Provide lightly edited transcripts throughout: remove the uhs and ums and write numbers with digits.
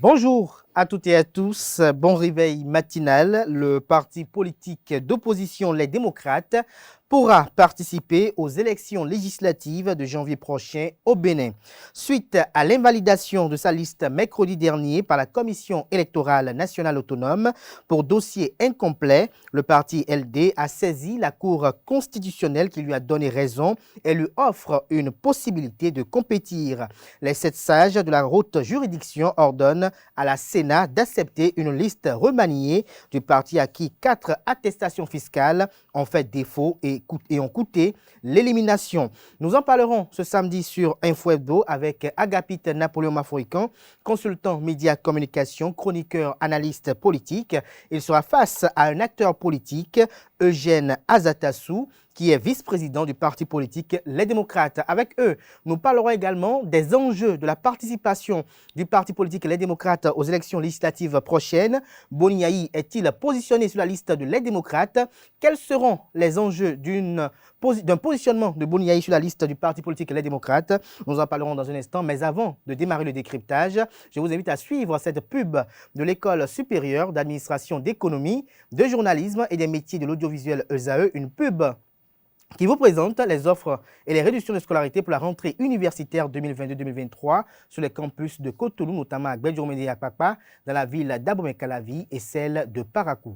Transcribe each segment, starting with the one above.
Bonjour à toutes et à tous, bon réveil matinal. Le parti politique d'opposition Les Démocrates pourra participer aux élections législatives de janvier prochain au Bénin. Suite à l'invalidation de sa liste mercredi dernier par la Commission électorale nationale autonome pour dossier incomplet, le parti LD a saisi la Cour constitutionnelle qui lui a donné raison et lui offre une possibilité de compétir. Les 7 sages de la haute juridiction ordonnent à la Sénat d'accepter une liste remaniée du parti à qui 4 attestations fiscales ont fait défaut et ont coûté l'élimination. Nous en parlerons ce samedi sur Info Hebdo avec Agapit Napoléon Maforican, consultant médias communication, chroniqueur, analyste politique. Il sera face à un acteur politique, Eugène Azatassou, qui est vice-président du parti politique Les Démocrates. Avec eux, nous parlerons également des enjeux de la participation du parti politique Les Démocrates aux élections législatives prochaines. Boniaï est-il positionné sur la liste de Les Démocrates? Quels seront les enjeux d'un positionnement de Boniaï sur la liste du parti politique Les Démocrates? Nous en parlerons dans un instant, mais avant de démarrer le décryptage, je vous invite à suivre cette pub de l'École supérieure d'administration d'économie, de journalisme et des métiers de l'audiovisuel ESAE, une pub qui vous présente les offres et les réductions de scolarité pour la rentrée universitaire 2022-2023 sur les campus de Cotonou, notamment à Gbedjourmede et à Akpakpa, dans la ville d'Abomey-Calavi et celle de Parakou.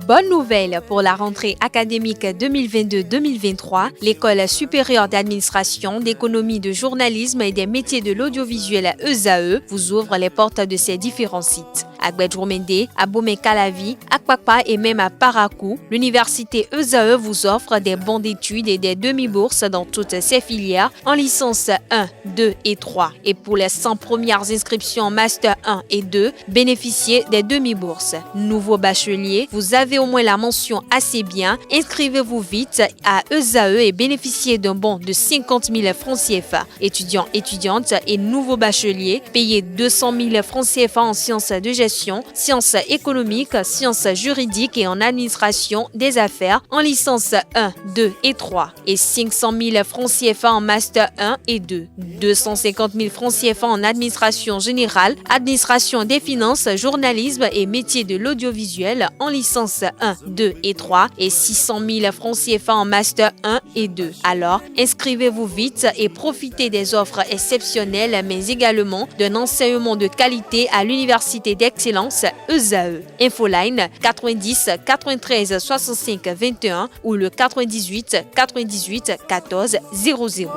Bonne nouvelle pour la rentrée académique 2022-2023, l'École supérieure d'administration, d'économie, de journalisme et des métiers de l'audiovisuel ESAE vous ouvre les portes de ses différents sites. À Gbedjourmede, à Abomey-Calavi, à Akpakpa et même à Parakou, l'université ESAE vous offre des bons d'études et des demi-bourses dans toutes ses filières en licence 1, 2 et 3. Et pour les 100 premières inscriptions en master 1 et 2, bénéficiez des demi-bourses. Nouveau bachelier, vous avez au moins la mention assez bien, inscrivez-vous vite à ESAE et bénéficiez d'un bon de 50 000 francs CFA. Étudiants, étudiantes et nouveaux bacheliers, payez 200 000 francs CFA en sciences de gestion, sciences économiques, sciences juridiques et en administration des affaires en licence 1, 2 et 3 et 500 000 francs CFA en master 1 et 2, 250 000 francs CFA en administration générale, administration des finances, journalisme et métiers de l'audiovisuel en licence 1, 2 et 3 et 600 000 francs CFA en master 1 et 2. Alors, inscrivez-vous vite et profitez des offres exceptionnelles mais également d'un enseignement de qualité à l'université d'excellence ESAE. Infoline 90 93 65 21 ou le 98 98 14 00.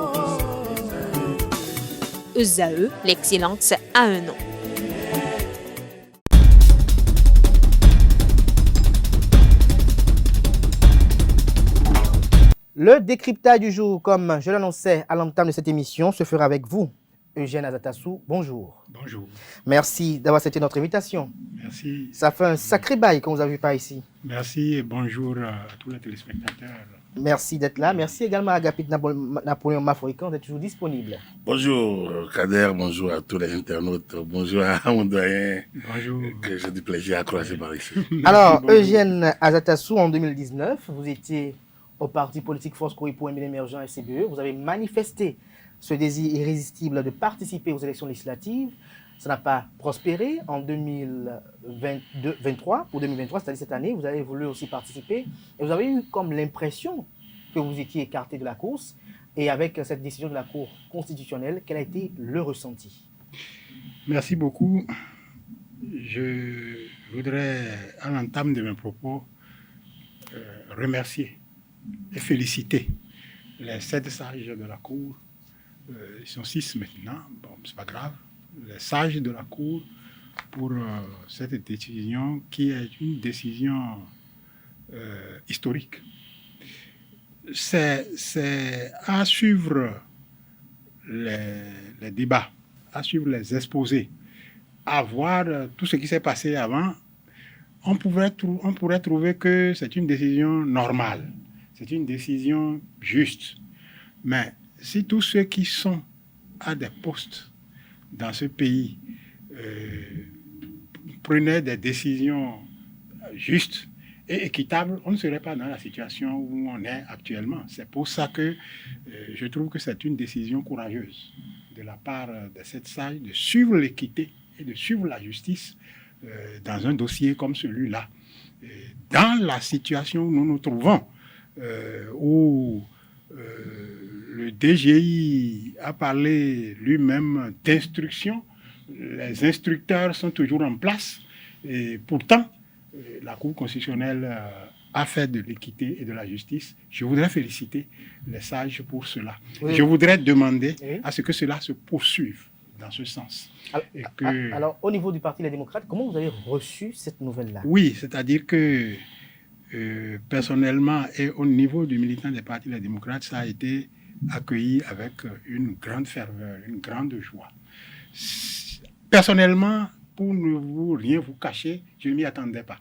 ESAE, l'excellence a un nom. Le décryptage du jour, comme je l'annonçais à l'entame de cette émission, se fera avec vous, Eugène Azatassou. Bonjour. Bonjour. Merci d'avoir accepté notre invitation. Merci. Ça fait un sacré bail qu'on vous a vu par ici. Merci et bonjour à tous les téléspectateurs. Merci d'être là. Merci également à Agapit Napoléon Maforican d'être toujours disponible. Bonjour Kader, bonjour à tous les internautes, bonjour à mon doyen. Bonjour. Que j'ai du plaisir à croiser par ici. Alors, Eugène Azatassou, en 2019, vous étiez au parti politique Force Courrier pour un émergent FCBE. Vous avez manifesté ce désir irrésistible de participer aux élections législatives. Ça n'a pas prospéré en 2023, pour 2023, c'est-à-dire cette année, vous avez voulu aussi participer et vous avez eu comme l'impression que vous étiez écarté de la course. Et avec cette décision de la Cour constitutionnelle, quel a été le ressenti? Merci beaucoup. Je voudrais, à l'entame de mes propos, remercier et féliciter les 7 sages de la Cour. Ils sont 6 maintenant, bon, c'est pas grave. Les sages de la Cour pour cette décision qui est une décision historique. C'est à suivre les débats, à suivre les exposés, à voir tout ce qui s'est passé avant. On pourrait trouver que c'est une décision normale, c'est une décision juste. Mais si tous ceux qui sont à des postes dans ce pays prenaient des décisions justes et équitable, on ne serait pas dans la situation où on est actuellement. C'est pour ça que je trouve que c'est une décision courageuse de la part de cette salle de suivre l'équité et de suivre la justice dans un dossier comme celui-là. Dans la situation où nous nous trouvons, où le DGI a parlé lui-même d'instruction, les instructeurs sont toujours en place, et pourtant, la Cour constitutionnelle a fait de l'équité et de la justice. Je voudrais féliciter les sages pour cela. Oui. Je voudrais demander à ce que cela se poursuive dans ce sens. Alors, au niveau du Parti Les Démocrates, comment vous avez reçu cette nouvelle-là? Oui, c'est-à-dire que personnellement et au niveau du militant des Partis Les Démocrates, ça a été accueilli avec une grande ferveur, une grande joie. Personnellement, pour ne rien vous cacher, je ne m'y attendais pas.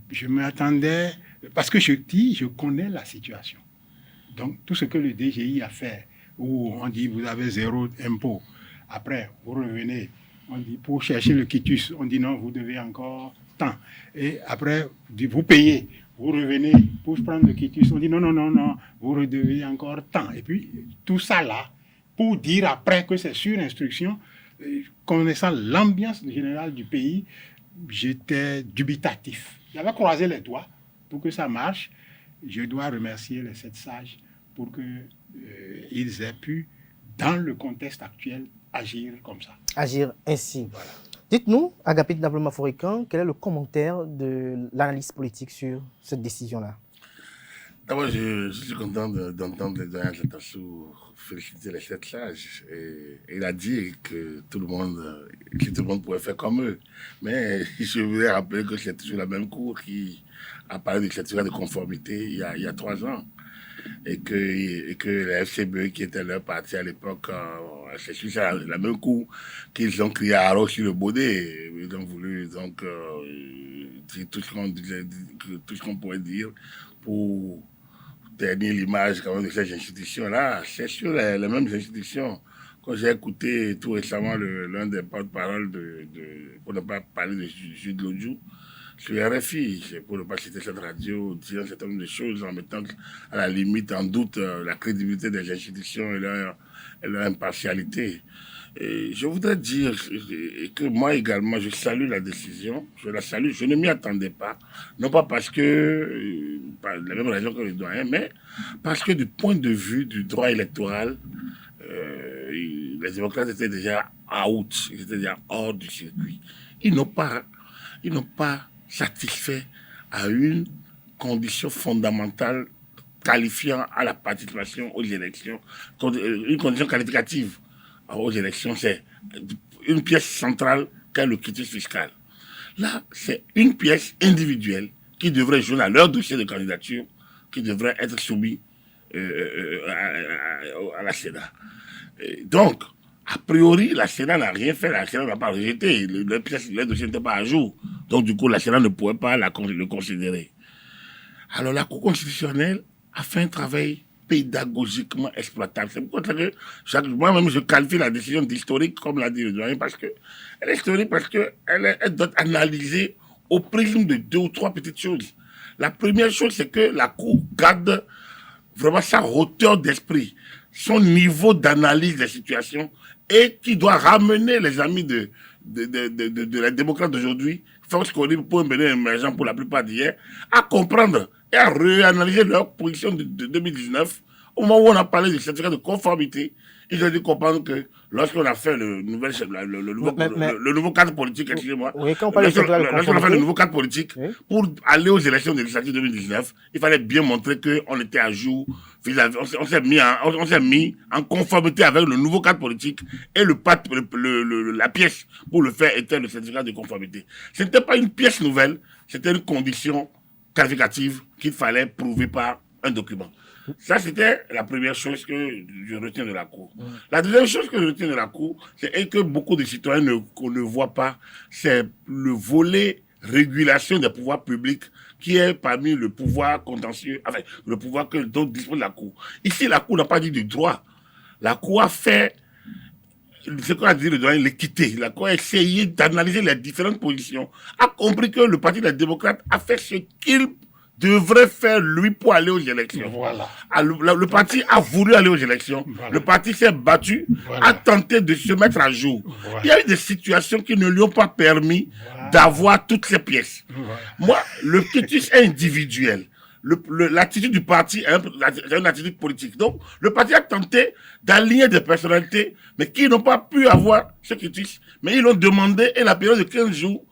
Je m'attendais, parce que je connais la situation. Donc, tout ce que le DGI a fait, où on dit vous avez 0 impôt, après vous revenez, on dit pour chercher le quitus, on dit non, vous devez encore tant. Et après, vous payez, vous revenez pour prendre le quitus, on dit non, vous redevez encore tant. Et puis, tout ça là, pour dire après que c'est sur instruction, connaissant l'ambiance générale du pays, j'étais dubitatif. J'avais croisé les doigts pour que ça marche. Je dois remercier les 7 sages pour qu'ils aient pu, dans le contexte actuel, agir comme ça. Agir ainsi. Voilà. Dites-nous, Agapit Dabloma-Forican, quel est le commentaire de l'analyse politique sur cette décision-là? D'abord, je suis content d'entendre le doyen Tatassou féliciter les 7 sages. Et il a dit que tout le monde pourrait faire comme eux. Mais je voudrais rappeler que c'est toujours la même cour qui a parlé du certificat de conformité il y a 3 ans. Et que la FCBE, qui était leur parti à l'époque, c'est la même cour qu'ils ont crié à Haro sur le Baudet. Ils ont voulu donc dire tout ce qu'on pourrait dire pour ternir l'image quand même de ces institutions-là. C'est sur les mêmes institutions. Quand j'ai écouté tout récemment l'un des porte-parole pour ne pas parler de Jules Lodjou, sur RFI, pour ne pas citer cette radio, dire un certain nombre de choses en mettant à la limite en doute la crédibilité des institutions et leur impartialité. Et je voudrais dire que moi également, je salue la décision, je la salue, je ne m'y attendais pas, non pas parce que, par la même raison que les doyens, mais parce que du point de vue du droit électoral, les démocrates étaient déjà out, ils étaient déjà hors du circuit. Ils n'ont pas satisfait à une condition fondamentale qualifiant à la participation aux élections, une condition qualificative aux élections, c'est une pièce centrale qu'est le quitus fiscal. Là, c'est une pièce individuelle qui devrait jouer à leur dossier de candidature, qui devrait être soumis à la Sénat. Donc, a priori, la Sénat n'a rien fait, la Sénat n'a pas rejeté, le dossier n'était pas à jour. Donc, du coup, la Sénat ne pouvait pas le considérer. Alors, la Cour constitutionnelle a fait un travail pédagogiquement exploitable. C'est pourquoi moi-même, je qualifie la décision d'historique, comme l'a dit le doyen, parce qu'elle est historique, parce qu'elle doit être analysée au prisme de 2 ou 3 petites choses. La première chose, c'est que la Cour garde vraiment sa hauteur d'esprit, son niveau d'analyse des situations, et qui doit ramener les amis de la démocrate d'aujourd'hui, force connue pour un Bénin émergent pour la plupart d'hier, à comprendre et à réanalyser leur position de 2019. Au moment où on a parlé du certificat de conformité, ils ont dû comprendre que lorsqu'on a fait le nouveau cadre politique, excusez-moi, oui, lorsqu'on a fait le nouveau cadre politique, oui, pour aller aux élections législatives 2019, il fallait bien montrer qu'on était à jour, on s'est mis en conformité avec le nouveau cadre politique et la pièce pour le faire était le certificat de conformité. Ce n'était pas une pièce nouvelle, c'était une condition qualificative qu'il fallait prouver par un document. Ça, c'était la première chose que je retiens de la Cour. La deuxième chose que je retiens de la Cour, c'est que beaucoup de citoyens ne voient pas, c'est le volet régulation des pouvoirs publics qui est parmi le pouvoir contentieux, enfin, le pouvoir dont dispose la Cour. Ici, la Cour n'a pas dit du droit. La Cour a fait ce qu'on a dit le doyen, l'équité. La Cour a essayé d'analyser les différentes positions, a compris que le Parti des démocrates a fait ce qu'il devrait faire lui pour aller aux élections. Voilà. Le parti a voulu aller aux élections. Voilà. Le parti s'est battu, voilà. A tenté de se mettre à jour. Voilà. Il y a eu des situations qui ne lui ont pas permis d'avoir toutes ces pièces. Voilà. Moi, le quitus est individuel. L'attitude du parti est une attitude politique. Donc, le parti a tenté d'aligner des personnalités, mais qui n'ont pas pu avoir ce quitus. Mais ils l'ont demandé et la période de 15 jours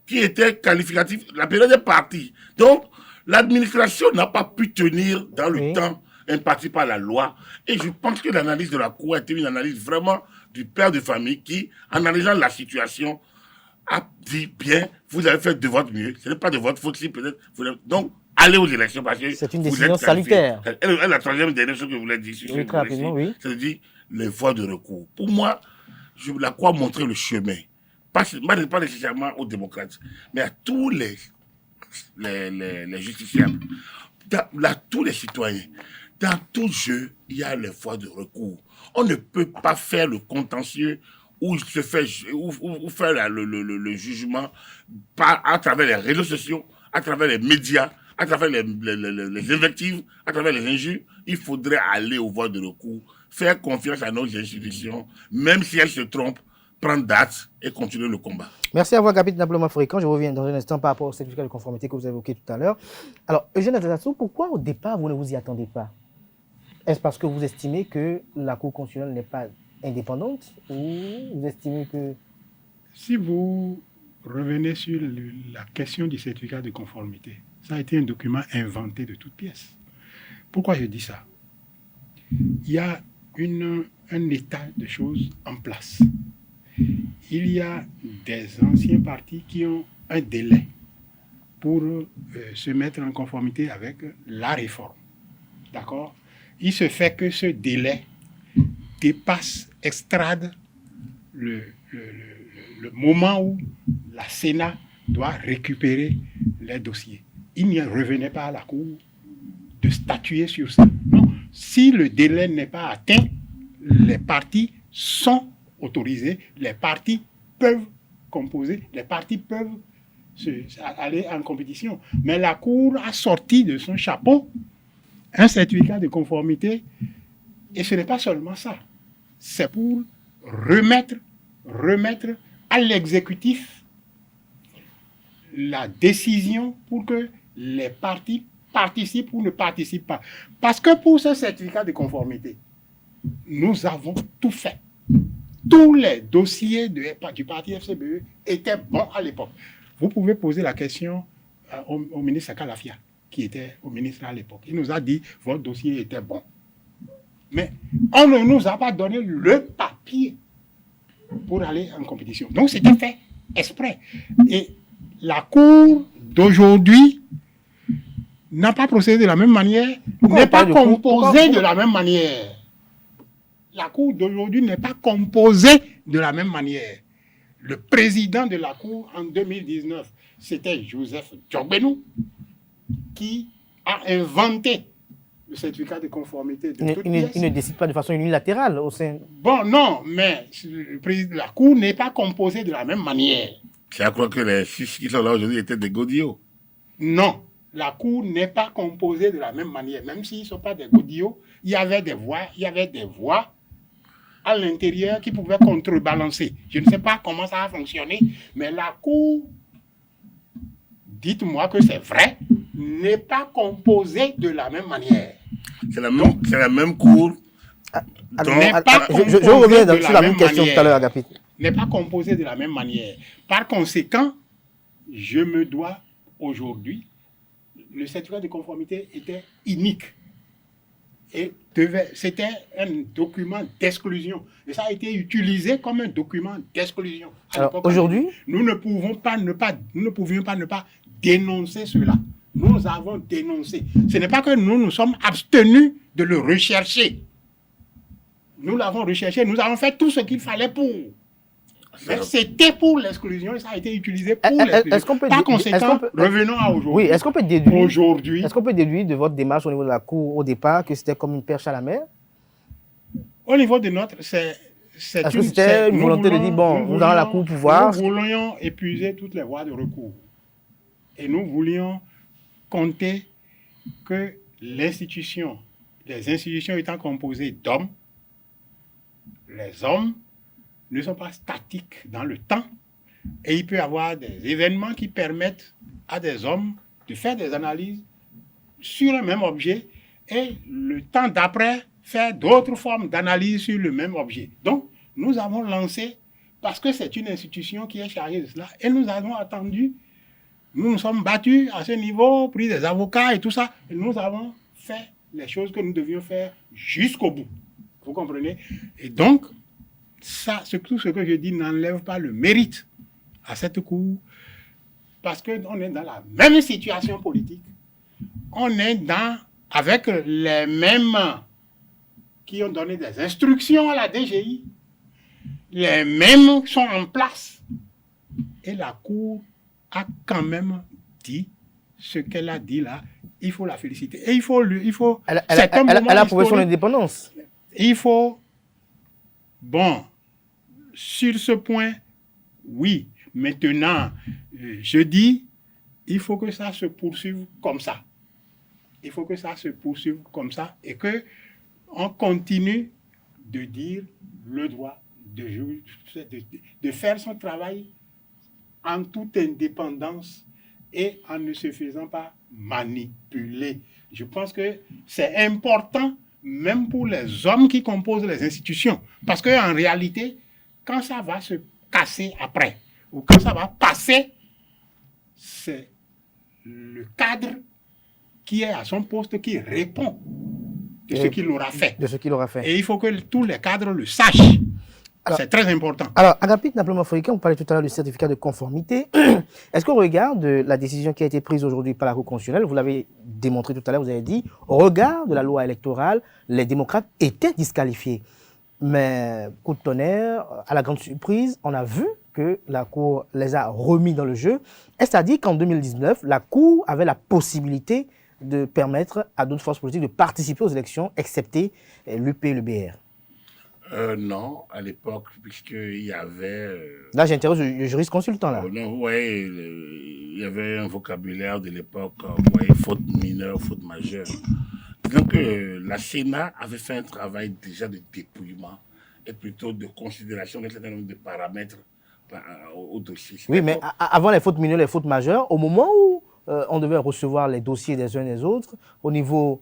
qui était qualificative, la période est partie. Donc, l'administration n'a pas pu tenir dans le temps imparti par la loi. Et je pense que l'analyse de la Cour a été une analyse vraiment du père de famille qui, analysant la situation, a dit bien, vous avez fait de votre mieux. Ce n'est pas de votre faute si peut-être... Donc, allez aux élections parce que c'est une décision salutaire. Et la troisième dernière chose que je voulais dire, c'est dire les voies de recours. Pour moi, la Cour a montré le chemin. Pas nécessairement aux démocrates, mais à tous les justiciables, tous les citoyens. Dans tout jeu, il y a les voies de recours. On ne peut pas faire le contentieux ou faire le jugement à travers les réseaux sociaux, à travers les médias, à travers les invectives, à travers les injures. Il faudrait aller aux voies de recours, faire confiance à nos institutions, même si elles se trompent, prendre date et continuer le combat. Merci à vous, Agapit Nabloma-Fréquent. Je reviens dans un instant par rapport au certificat de conformité que vous avez évoqué tout à l'heure. Alors, Eugène Adjarasso, pourquoi au départ vous ne vous y attendez pas? Est-ce parce que vous estimez que la Cour constitutionnelle n'est pas indépendante ou vous estimez que... Si vous revenez sur la question du certificat de conformité, ça a été un document inventé de toutes pièces. Pourquoi je dis ça? Il y a un état de choses en place. Il y a des anciens partis qui ont un délai pour se mettre en conformité avec la réforme. D'accord? Il se fait que ce délai extrade le moment où la Sénat doit récupérer les dossiers. Il n'y revenait pas à la Cour de statuer sur ça. Non. Si le délai n'est pas atteint, les partis sont autorisés, les partis peuvent composer, les partis peuvent aller en compétition. Mais la Cour a sorti de son chapeau un certificat de conformité et ce n'est pas seulement ça. C'est pour remettre à l'exécutif la décision pour que les partis participent ou ne participent pas. Parce que pour ce certificat de conformité, nous avons tout fait. Tous les dossiers du parti FCBE étaient bons à l'époque. Vous pouvez poser la question au ministre Sakalafia, qui était au ministre à l'époque. Il nous a dit, votre dossier était bon. Mais on ne nous a pas donné le papier pour aller en compétition. Donc c'était fait exprès. Et la Cour d'aujourd'hui n'a pas procédé de la même manière, n'est pas composée de la même manière. La Cour d'aujourd'hui n'est pas composée de la même manière. Le président de la Cour en 2019, c'était Joseph Djogbenou, qui a inventé le certificat de conformité de toutes pièces. Il ne décide pas de façon unilatérale au sein... Bon, non, mais la Cour n'est pas composée de la même manière. C'est à croire que les 6 qui sont là aujourd'hui étaient des godillots. Non, la Cour n'est pas composée de la même manière. Même s'ils ne sont pas des godillots, il y avait des voix à l'intérieur qui pouvaient contrebalancer. Je ne sais pas comment ça a fonctionné, mais la Cour, dites-moi que c'est vrai, n'est pas composée de la même manière. C'est la même Cour. Je reviens sur la même question tout à l'heure, Agapit. N'est pas composée de la même manière. Par conséquent, je me dois aujourd'hui, le certificat de conformité était unique. Et c'était un document d'exclusion. Et ça a été utilisé comme un document d'exclusion. Alors aujourd'hui, nous ne pouvions pas ne pas dénoncer cela. Nous avons dénoncé. Ce n'est pas que nous nous sommes abstenus de le rechercher. Nous l'avons recherché, nous avons fait tout ce qu'il fallait pour. Mais c'était pour l'exclusion et ça a été utilisé pour l'exclusion. Par conséquent, revenons à aujourd'hui. Oui, est-ce qu'on peut déduire de votre démarche au niveau de la Cour au départ que c'était comme une perche à la mer? Au niveau de notre, c'est Est-ce que c'était une volonté de dire, bon, nous avons la Cour pour voir? Nous voulions épuiser toutes les voies de recours. Et nous voulions compter que les institutions étant composées d'hommes, les hommes ne sont pas statiques dans le temps. Et il peut y avoir des événements qui permettent à des hommes de faire des analyses sur un même objet et le temps d'après faire d'autres formes d'analyse sur le même objet. Donc, nous avons lancé, parce que c'est une institution qui est chargée de cela, et nous avons attendu, nous nous sommes battus à ce niveau, pris des avocats et tout ça, et nous avons fait les choses que nous devions faire jusqu'au bout. Vous comprenez? Et donc, ça, tout ce que je dis n'enlève pas le mérite à cette cour, parce qu'on est dans la même situation politique, on est avec les mêmes qui ont donné des instructions à la DGI, les mêmes sont en place. Et la Cour a quand même dit ce qu'elle a dit là. Il faut la féliciter. Et il faut... Elle a prouvé son indépendance. Il faut... Bon, sur ce point, oui. Maintenant, je dis, il faut que ça se poursuive comme ça. Il faut que ça se poursuive comme ça et qu'on continue de dire le droit de faire son travail en toute indépendance et en ne se faisant pas manipuler. Je pense que c'est important même pour les hommes qui composent les institutions. Parce qu'en réalité, quand ça va se casser après, ou quand ça va passer, c'est le cadre qui est à son poste qui répond de ce qu'il aura fait. De ce qu'il aura fait. Et il faut que tous les cadres le sachent. C'est très important. Alors, Agapit Naplomo-Foika, on parlait tout à l'heure du certificat de conformité. Est-ce qu'au regard de la décision qui a été prise aujourd'hui par la Cour constitutionnelle, vous l'avez démontré tout à l'heure, vous avez dit, au regard de la loi électorale, les démocrates étaient disqualifiés. Mais, coup de tonnerre, à la grande surprise, on a vu que la Cour les a remis dans le jeu. Est-ce à dire qu'en 2019, la Cour avait la possibilité de permettre à d'autres forces politiques de participer aux élections, excepté l'UP et le BR? Non, à l'époque, puisqu'il y avait... Là, j'interroge le juriste consultant, là. Non, ouais, il y avait un vocabulaire de l'époque, vous voyez, faute mineure, faute majeure. Donc, la Sénat avait fait un travail déjà de dépouillement et plutôt de considération d'un certain nombre de paramètres au dossier. Oui, mais avant les fautes mineures, les fautes majeures, au moment où on devait recevoir les dossiers des uns et des autres, au niveau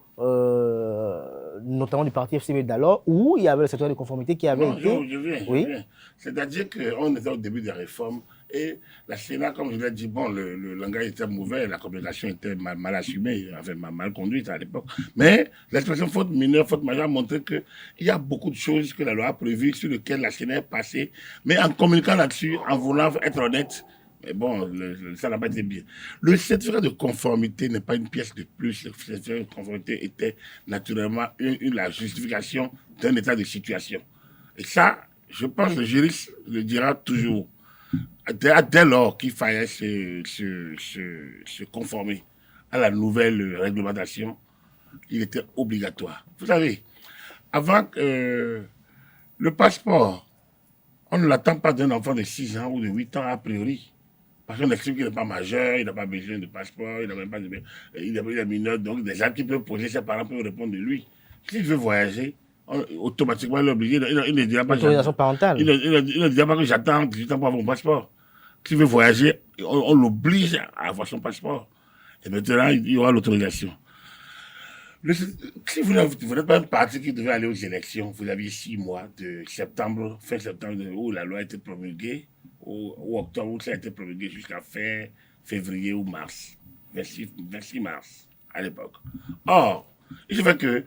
notamment du parti FCB d'alors, où il y avait le certificat de conformité qui avait été... Je viens. C'est-à-dire qu'on était au début des réformes et la Sénat, comme je l'ai dit, bon, le langage était mauvais, la communication était mal assumée, enfin, mal conduite à l'époque. Mais l'expression faute mineure, faute majeure a montré qu'il y a beaucoup de choses que la loi a prévues, sur lesquelles la Sénat est passée, mais en communiquant là-dessus, en voulant être honnête, mais bon, ça n'a pas été bien. Le certificat de conformité n'est pas une pièce de plus. Le certificat de conformité était naturellement la justification d'un état de situation. Et ça, je pense que le juriste le dira toujours. Dès lors qu'il fallait se conformer à la nouvelle réglementation, il était obligatoire. Vous savez, avant que le passeport, on ne l'attend pas d'un enfant de 6 ans ou de 8 ans a priori. Parce qu'on estime qu'il n'est pas majeur, il n'a pas besoin de passeport, il n'a même pas de... Il est mineur, donc des gens qui peuvent poser, ses parents peuvent répondre de lui. S'il veut voyager, automatiquement il est obligé, il ne dira pas... Autorisation parentale. Il ne dira pas que j'attends 18 ans pour avoir mon passeport. S'il veut voyager, on l'oblige à avoir son passeport. Et maintenant, il y aura l'autorisation. Si vous n'êtes pas un parti qui devait aller aux élections, vous aviez 6 mois de septembre, fin septembre, où la loi a été promulguée, ou octobre, où ça a été promulgué jusqu'à fin février ou mars, 26 mars à l'époque. Or, il se fait que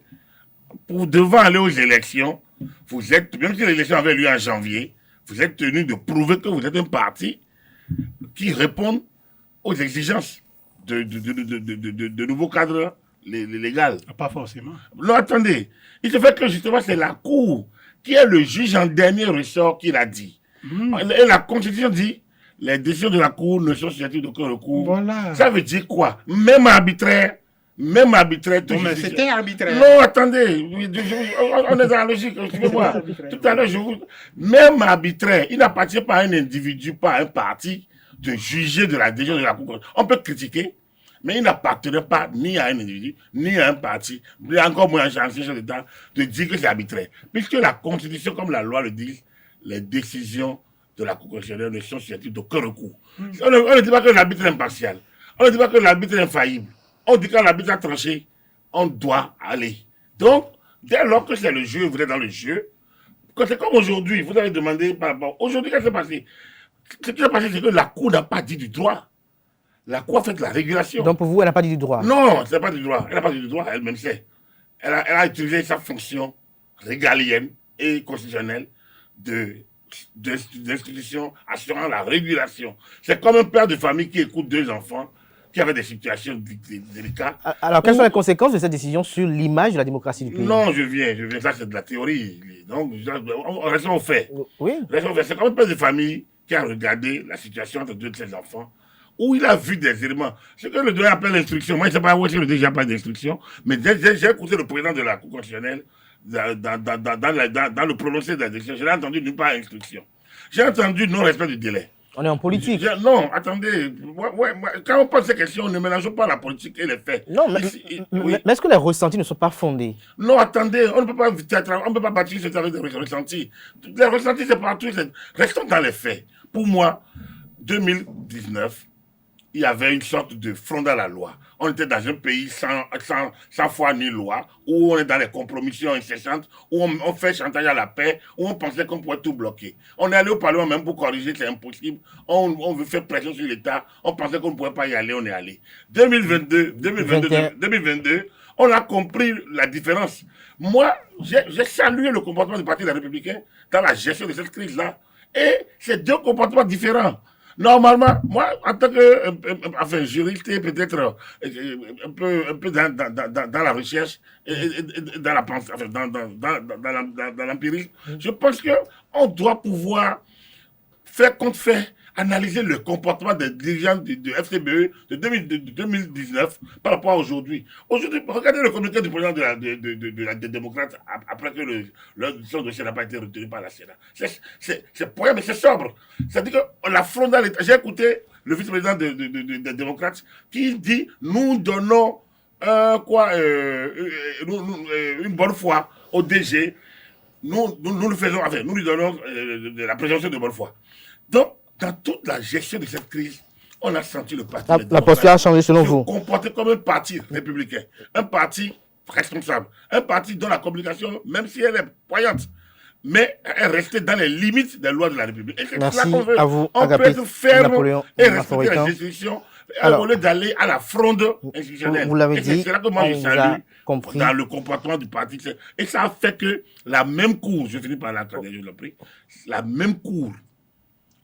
pour devant aller aux élections, vous êtes, même si l'élection avait lieu en janvier, vous êtes tenu de prouver que vous êtes un parti qui répond aux exigences de nouveaux cadres légaux. Pas forcément. Non, attendez. Il se fait que justement, c'est la Cour qui est le juge en dernier ressort qui l'a dit. Et la Constitution dit les décisions de la Cour ne sont susceptibles d'aucun recours. Voilà. Ça veut dire quoi? Même arbitraire, Même arbitraire, Non, mais c'était arbitraire. Non, attendez, on est dans la logique, excusez-moi. Tout à l'heure, même arbitraire, il n'appartient pas à un individu, pas à un parti, de juger de la décision de la Cour. On peut critiquer, mais il n'appartenait pas ni à un individu, ni à un parti, ni encore moins à un chef d'État, de dire que c'est arbitraire. Puisque la Constitution, comme la loi le dit, les décisions de la Cour constitutionnelle ne sont susceptibles d'aucun recours. On ne dit pas que l'arbitre est impartial. On ne dit pas que l'arbitre est infaillible. On dit que l'arbitre a tranché, on doit aller. Donc, dès lors que c'est le jeu, vous êtes dans le jeu, c'est comme aujourd'hui, vous avez demandé par rapport. Aujourd'hui, qu'est-ce qui s'est passé? Ce qui s'est passé, c'est que la Cour n'a pas dit du droit. La Cour a fait de la régulation. Donc pour vous, elle n'a pas dit du droit? Non, ce n'est pas du droit. Elle n'a pas dit du droit, elle-même sait. Elle a utilisé sa fonction régalienne et constitutionnelle d'institution assurant la régulation. C'est comme un père de famille qui écoute deux enfants qui avaient des situations délicates. Alors, quelles sont les conséquences de cette décision sur l'image de la démocratie du pays? Non, je viens. Ça, c'est de la théorie. Donc, restons au fait. Oui. C'est comme un père de famille qui a regardé la situation entre deux de ses enfants, où il a vu des éléments. Ce que le doyen appelle l'instruction. Moi, je ne sais pas où est-ce que le DG n'a pas d'instruction, mais j'ai écouté le président de la Cour constitutionnelle dans le prononcé de la décision. Je l'ai entendu nulle part instruction. J'ai entendu non-respect du délai. On est en politique. Non, attendez. Quand on pose ces questions, ne mélangeons pas la politique et les faits. Non, mais, oui. Mais est-ce que les ressentis ne sont pas fondés? Non, attendez, on ne peut pas bâtir ce avec des ressentis. Les ressentis, c'est partout. Restons dans les faits. Pour moi, 2019, il y avait une sorte de front à la loi. On était dans un pays sans foi ni loi, où on est dans les compromissions incessantes, où on fait chantage à la paix, où on pensait qu'on pourrait tout bloquer. On est allé au Parlement même pour corriger, c'est impossible. On veut faire pression sur l'État, on pensait qu'on ne pourrait pas y aller, on est allé. 2022, on a compris la différence. Moi, j'ai salué le comportement du Parti des Républicains dans la gestion de cette crise-là. Et c'est deux comportements différents. Normalement, moi, en tant que juriste, peut-être un peu dans la recherche et dans la pensée, dans l'empirisme, je pense qu'on doit pouvoir faire compte fait, analyser le comportement des dirigeants de FCBE de 2019 par rapport à aujourd'hui. Aujourd'hui, regardez le communiqué du président des démocrates après que son dossier n'a pas été retenu par la Sénat. C'est poignant, mais c'est sobre. C'est-à-dire que la fronde à l'État. J'ai écouté le vice-président des démocrates qui dit nous donnons une bonne foi au DG. Nous lui donnons la présomption de bonne foi. Donc, dans toute la gestion de cette crise, on a senti le parti. La posture a changé selon vous? Comporté comme un parti républicain, un parti responsable, un parti dont la communication, même si elle est poignante, mais elle restait dans les limites des lois de la République. Et merci à vous, on peut être ferme Napoléon, et respecter les institutions au lieu d'aller à la fronde institutionnelle. Vous l'avez dit, c'est là que moi je salue compris dans le comportement du parti. Et ça a fait que la même cour, je finis par là, je l'ai pris, la même cour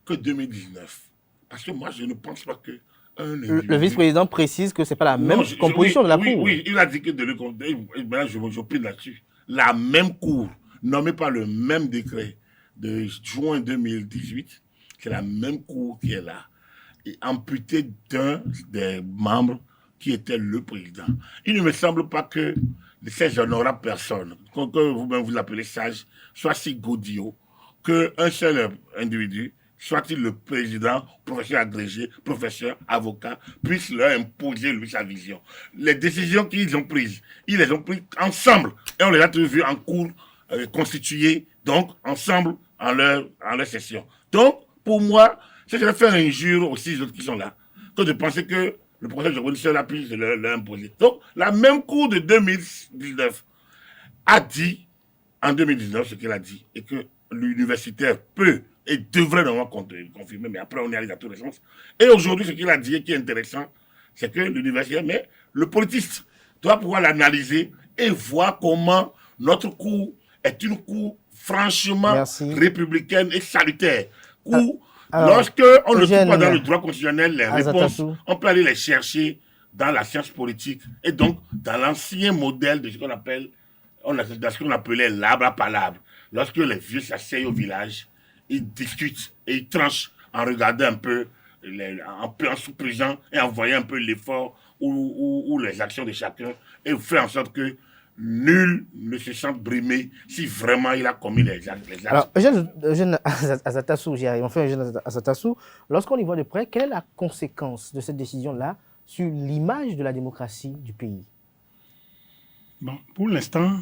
que 2019. Parce que moi, je ne pense pas que le vice-président précise que ce n'est pas la même composition de la Cour. Oui, il a dit que maintenant je prie là-dessus. La même Cour, nommée par le même décret de juin 2018, c'est la même Cour qui est là, et amputée d'un des membres qui était le président. Il ne me semble pas que ces honorables personnes, que vous-même vous appelez sages, soient si godillots qu'un seul individu, soit-il le président, professeur agrégé, professeur, avocat, puisse leur imposer, lui, sa vision. Les décisions qu'ils ont prises, ils les ont prises ensemble. Et on les a tous vus en cours constitués, donc ensemble, en leur session. Donc, pour moi, c'est de faire injure aux 6 autres qui sont là, que de penser que le professeur Jérôme seul a pu leur imposer. Donc, la même cour de 2019 a dit, en 2019, ce qu'elle a dit, et que l'universitaire peut et devrait normalement confirmer, mais après on est allé dans tous les sens. Et aujourd'hui, ce qu'il a dit et qui est intéressant, c'est que l'universitaire, mais le politiste doit pouvoir l'analyser et voir comment notre cour est une cour franchement républicaine et salutaire. Lorsque on ne trouve pas dans le droit constitutionnel les réponses, on peut aller les chercher dans la science politique et donc dans l'ancien modèle de ce qu'on appelle, dans ce qu'on appelait l'arbre à palabre. Lorsque les vieux s'asseyent au village, ils discutent et ils tranchent en regardant un peu, en sous-pesant et en voyant un peu l'effort ou les actions de chacun et faire en sorte que nul ne se sente brimé si vraiment il a commis les actes. Alors, Eugène Azatassou, j'y arrive. Enfin, Eugène Azatassou, lorsqu'on y voit de près, quelle est la conséquence de cette décision-là sur l'image de la démocratie du pays? Bon, pour l'instant,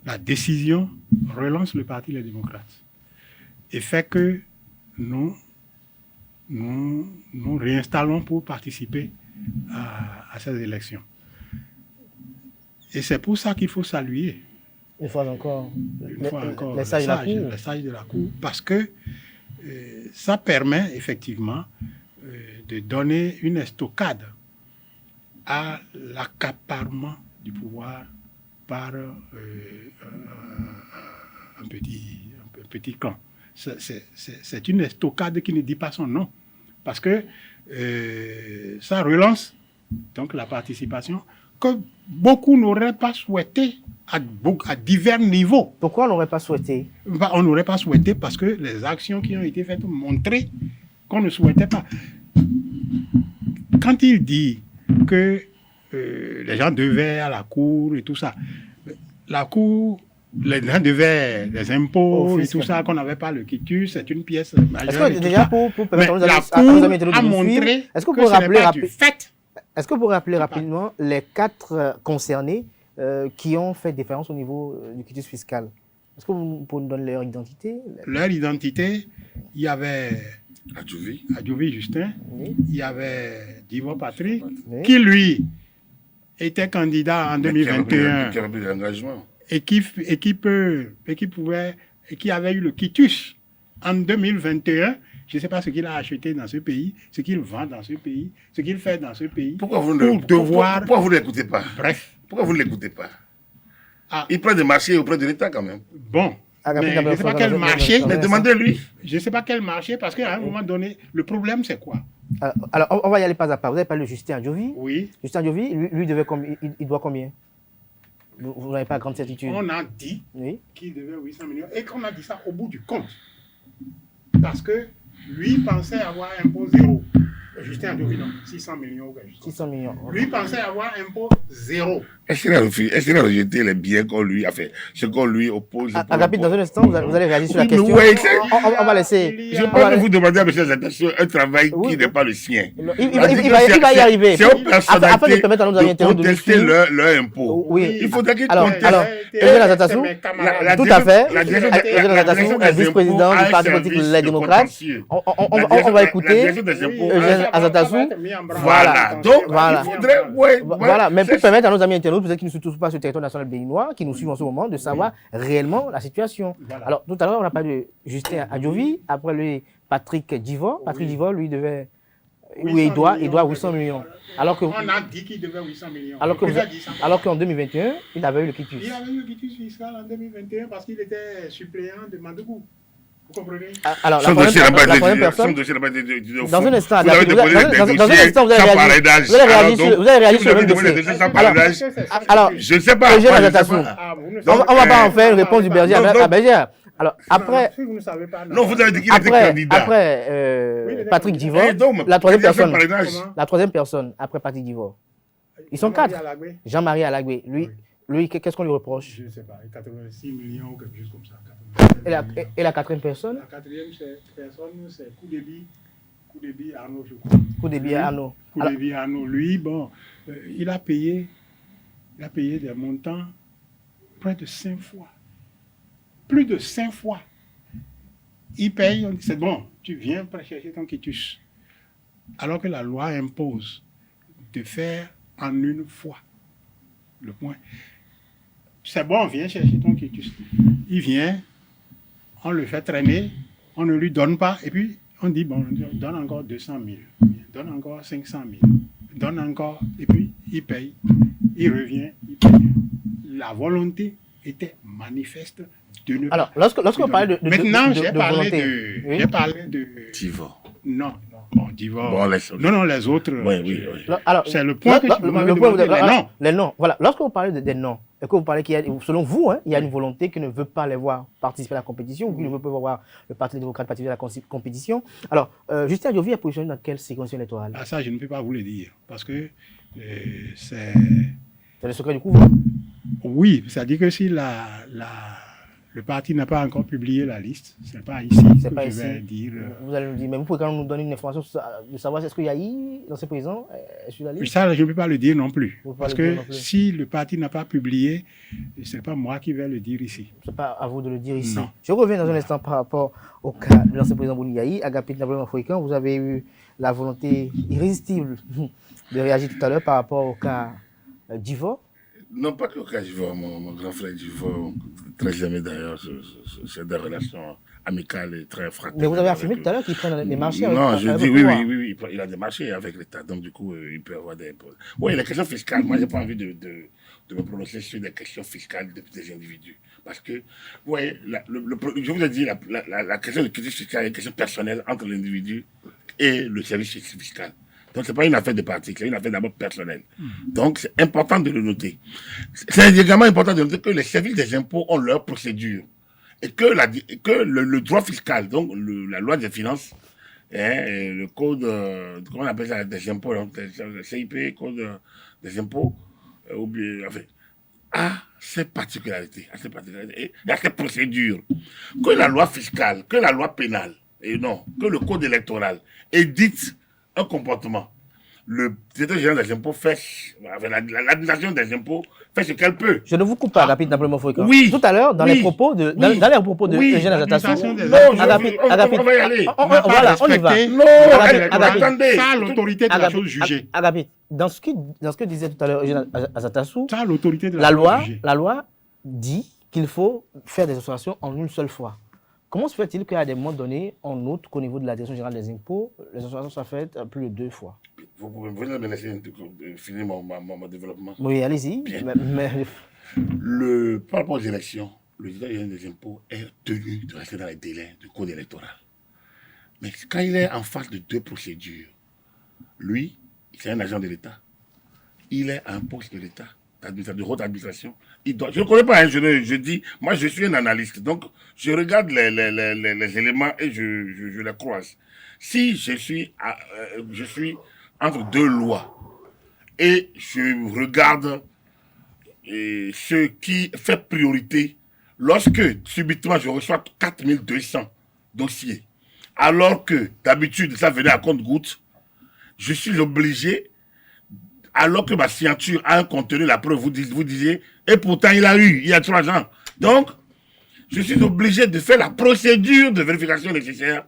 la décision relance le Parti Les Démocrates et fait que nous réinstallons pour participer à ces élections. Et c'est pour ça qu'il faut saluer. Une fois encore, les sages de la Cour, parce que ça permet effectivement de donner une estocade à l'accaparement du pouvoir par un petit clan. C'est une estocade qui ne dit pas son nom, parce que ça relance donc la participation que beaucoup n'auraient pas souhaité à divers niveaux. Pourquoi on n'aurait pas souhaité? On n'aurait pas souhaité parce que les actions qui ont été faites ont montré qu'on ne souhaitait pas. Quand il dit que les gens devaient à la Cour et tout ça, la Cour, les gens devaient les impôts et tout ça, qu'on n'avait pas le quitus, c'est une pièce majeure. Est-ce que déjà pour permettre la Cour a montré est-ce que ce n'est pas du fait. Est-ce que vous pouvez rappeler rapidement les 4 concernés qui ont fait différence au niveau du quitus fiscal? Est-ce que vous pouvez nous donner leur identité? Leur identité, il y avait Adjouvi Justin, oui. Il y avait Divo Patrick, oui. qui lui était candidat en 2021 qui avait pris l'engagement. et qui avait eu le quitus en 2021. Je ne sais pas ce qu'il a acheté dans ce pays, ce qu'il vend dans ce pays, ce qu'il fait dans ce pays. Pourquoi vous ne l'écoutez pas? Bref. Pourquoi vous ne l'écoutez pas? Il prend des marchés auprès de l'État quand même. Bon. Mais je ne sais pas quel marché. Mais demandez-lui. Je ne sais pas quel marché, parce qu'à un moment donné, le problème, c'est quoi? Alors, on va y aller pas à pas. Vous avez parlé de Justin Adjouvi. Oui. Justin Adjouvi, lui il doit combien? Vous n'avez pas grande certitude. On a dit qu'il devait 800 millions et qu'on a dit ça au bout du compte. Parce que lui pensait avoir impôt zéro. Justin Adjouvi, non, 600 millions. 600 millions. Lui pensait avoir impôt zéro. Est-ce qu'il a rejeté les biens qu'on lui a fait, ce qu'on lui oppose? Agapit, dans un instant, vous allez réagir sur la question. On va laisser. Je peux vous demander à M. Zatasou un travail qui n'est pas le sien. Il va y arriver. C'est aux personnalités afin de permettre à nos amis de contester leur impôt. Oui. Il faudrait qu'il conteste. Alors, Eugène Azatassou, tout à fait. Eugène Azatassou est vice-président du Parti politique Les Démocrates. On va écouter Eugène Azatassou. Voilà. Donc, il faudrait... Voilà, mais pour permettre à nos amis internautes, peut-être qui ne se trouvent pas sur le territoire national béninois, qui nous suivent en ce moment, de savoir réellement la situation. Voilà. Alors, tout à l'heure, on a parlé de Justin Adjouvi, après lui, Patrick Divor. Patrick Divor, lui, devait... Oui, il doit 800 millions. Alors que, on a dit qu'il devait 800 millions. Alors qu'en 2021, il avait eu le quitus. Il avait eu le quitus fiscal en 2021 parce qu'il était suppléant de Mandougou. Vous comprenez? Alors, la première personne... Dans un instant, vous allez réagir sur le même dossier. Alors, je ne sais pas. On ne va pas en faire une réponse du berger à berger. Alors, après... Vous ne savez pas. Non, vous avez dit qu'il était candidat. Après Patrick Divor, la troisième personne, après Patrick Divor. Ils sont 4. Jean-Marie Alagbé. Lui, qu'est-ce qu'on lui reproche? Je ne sais pas, 86 millions ou quelque chose comme ça. Et la 4e personne? La 4e personne, c'est Koudébi Arnaud, je crois. Koudébi Arnaud. Koudébi Arnaud, lui, bon, il a payé des montants près de 5 fois. Plus de 5 fois. Il paye, on dit, c'est bon, tu viens pour chercher ton quitus. Alors que la loi impose de faire en une fois. Le point. C'est bon, viens chercher ton quitus. Il vient, on le fait traîner, on ne lui donne pas, et puis on dit, bon, donne encore 200 000, donne encore 500 000, donne encore, et puis il paye, il revient, il paye. La volonté était manifeste de ne pas. Alors, lorsqu'on parle de maintenant, j'ai parlé de Divor. Non. Bon, Divor. Bon, non, les autres. Oui. Alors, c'est le point que tu me demandais. Les noms. Voilà. Lorsque vous parlez des noms, Est-ce que vous parlez qu'il y a, selon vous, hein, il y a une volonté qui ne veut pas les voir participer à la compétition ou qui ne veut pas voir le Parti démocrate participer à la compétition? Alors, Justin Diovi est positionné dans quelle séquence électorale? Ah, ça, je ne peux pas vous le dire parce que c'est... C'est le secret du couvent. Oui, c'est-à-dire que si le parti n'a pas encore publié la liste, ce n'est pas ici que pas je ici. vais dire. Vous allez nous dire, mais vous pouvez quand même nous donner une information de savoir est-ce qu'il y a eu dans ces présents sur la liste? Ça, je ne peux pas le dire non plus. Vous pouvez Parce pas le dire que non plus. si le parti n'a pas publié, ce n'est pas moi qui vais le dire ici. Ce n'est pas à vous de le dire ici. Non. Je reviens dans un instant par rapport au cas de l'ancien président Bouniaï. Agapit Napoléon Africain, vous avez eu la volonté irrésistible de réagir tout à l'heure par rapport au cas d'Ivo. Non, pas que au cas d'Ivoire, mon grand frère d'Ivoire, très aimé d'ailleurs, c'est des relations amicales et très fraternelles. Mais vous avez affirmé tout à l'heure qu'il prend les marchés avec Non, je avec dis le oui, pouvoir. il a des marchés avec l'État, donc du coup, il peut avoir des... Oui, les questions fiscales, moi, j'ai pas envie de me prononcer sur des questions fiscales des individus. Parce que, vous voyez, je vous ai dit, la question de critique fiscale est une question personnelle entre l'individu et le service fiscal. Donc, ce n'est pas une affaire de parti, c'est une affaire d'abord personnelle. Donc, c'est important de le noter. C'est également important de noter que les services des impôts ont leur procédure. Et que le droit fiscal, donc la loi des finances, le code, comment on appelle ça, des impôts, donc, le CIP, code des impôts, enfin, a ses particularités, et a ses procédures. Que la loi fiscale, que la loi pénale, et non, que le code électoral édite un comportement. Le directeur général des impôts fait, l'administration des impôts fait ce qu'elle peut. Je ne vous coupe pas, Agapit Napoléon Africain. Oui. Tout à l'heure, dans Oui. les propos de Oui. Eugène Azatassou. l'administration des Agapit, Agapit, on va y aller. voilà, on y va. Non, Agapit, attendez. Ça, l'autorité de la Agapit, chose jugée. Agapit, dans ce que disait tout à l'heure Eugène Azatassou, Ça, l'autorité de la chose jugée. loi dit qu'il faut faire des exonérations en une seule fois. Comment se fait-il qu'à des moments donnés, on note qu'au niveau de la direction générale des impôts, les exonérations sont faites plus de 2 fois? Vous pouvez me laisser finir mon développement. Oui, allez-y. Par rapport aux élections, le directeur général des impôts est tenu de rester dans les délais du code électoral. Mais quand il est en face de 2 procédures, lui, c'est un agent de l'État. Il est à un poste de l'État, de haute administration. Je ne connais pas, hein, je dis, moi je suis un analyste, donc je regarde les éléments et je les croise. Si je suis entre 2 lois et je regarde ce qui fait priorité, lorsque subitement je reçois 4200 dossiers, alors que d'habitude ça venait à compte-gouttes, je suis obligé, alors que ma signature a un contenu, la preuve, vous disiez, et pourtant il y a 3 ans. Donc, je suis obligé de faire la procédure de vérification nécessaire